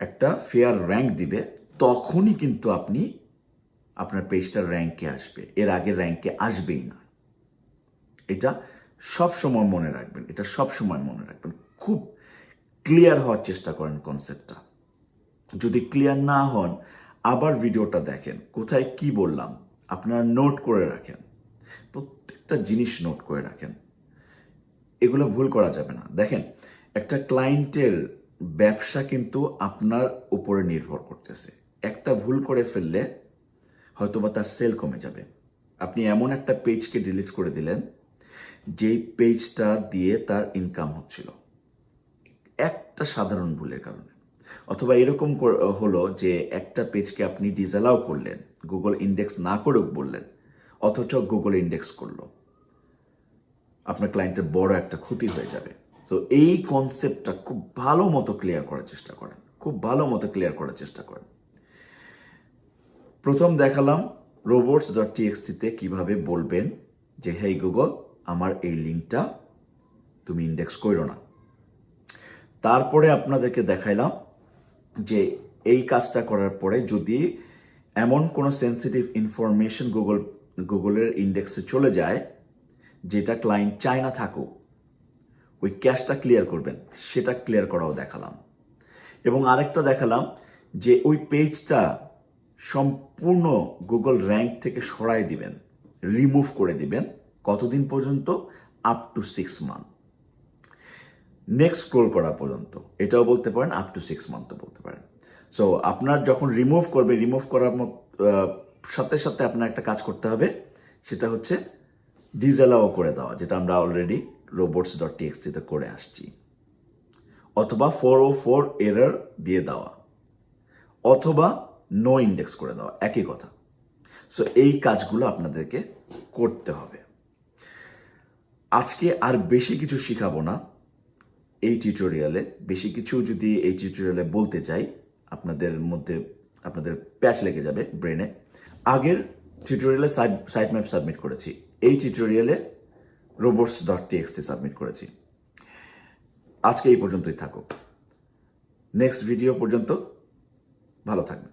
একটা ফেয়ার র্যাঙ্ক দিবে, তখনই কিন্তু আপনার পেজটা র্যাঙ্কে আসবে, এর আগে র্যাঙ্কে আসবেই না। এটা সব সময় মনে রাখবেন, খুব ক্লিয়ার হওয়ার চেষ্টা করেন কনসেপ্টটা। যদি ক্লিয়ার না হন, আবার ভিডিওটা দেখেন, কোথায় কি বললাম আপনারা নোট করে রাখেন, প্রত্যেকটা জিনিস নোট করে রাখেন, এগুলো ভুল করা যাবে না। দেখেন, একটা ক্লায়েন্টের ব্যবসা কিন্তু আপনার উপরে নির্ভর করতেছে। একটা ভুল করে ফেললে হয়তোবা তার সেল কমে যাবে। আপনি এমন একটা পেজকে ডিলিট করে দিলেন যেই পেজটা দিয়ে তার ইনকাম হচ্ছিল, একটা সাধারণ ভুলের কারণে। অথবা এরকম হলো যে একটা পেজকে আপনি ডিসঅ্যালাউ করলেন, গুগল ইন্ডেক্স না করুক বললেন, অথচ গুগল ইন্ডেক্স করলো, আপনার ক্লায়েন্টের বড় একটা ক্ষতি হয়ে যাবে। তো এই কনসেপ্টটা খুব ভালো মতো ক্লিয়ার করার চেষ্টা করেন। প্রথম দেখালাম robots.txt-তে কিভাবে বলবেন যে হেই গুগল, আমার এই লিঙ্কটা তুমি ইন্ডেক্স করো না। তারপরে আপনাদেরকে দেখাইলাম যে এই কাজটা করার পরে যদি এমন কোনো সেন্সিটিভ ইনফরমেশন গুগলের ইন্ডেক্সে চলে যায় যেটা ক্লায়েন্ট চায় না থাকুক, ওই ক্যাশটা ক্লিয়ার করবেন, সেটা ক্লিয়ার করাও দেখালাম। এবং আরেকটা দেখালাম যে ওই পেজটা সম্পূর্ণ গুগল র্যাঙ্ক থেকে সরাই দিবেন, রিমুভ করে দিবেন। কতদিন পর্যন্ত? Up to 6 month, next scroll করা পর্যন্ত। এটাও বলতে পারেন, আপ টু 6 মান্থও বলতে পারেন। সো আপনার যখন রিমুভ করার সাথে সাথে আপনার একটা কাজ করতে হবে, সেটা হচ্ছে ডিসঅ্যালাউ করে দেওয়া, যেটা আমরা অলরেডি robots.txt-তে করে আসছি, অথবা 404 এরর দিয়ে দেওয়া, অথবা নো ইন্ডেক্স করে দেওয়া, একই কথা। সো এই কাজগুলো আপনাদেরকে করতে হবে। আজকে আর বেশি কিছু শিখাবো না এই টিউটোরিয়ালে। বেশি কিছু যদি এই টিউটোরিয়ালে বলতে চাই, আপনাদের প্যাচ লেগে যাবে ব্রেনে। আগের টিউটোরিয়ালে সাইট ম্যাপ সাবমিট করেছি, এই টিউটোরিয়ালে robots.txt সাবমিট করেছি। আজকে এই পর্যন্তই থাকুক। নেক্সট ভিডিও পর্যন্ত ভালো থাকবেন।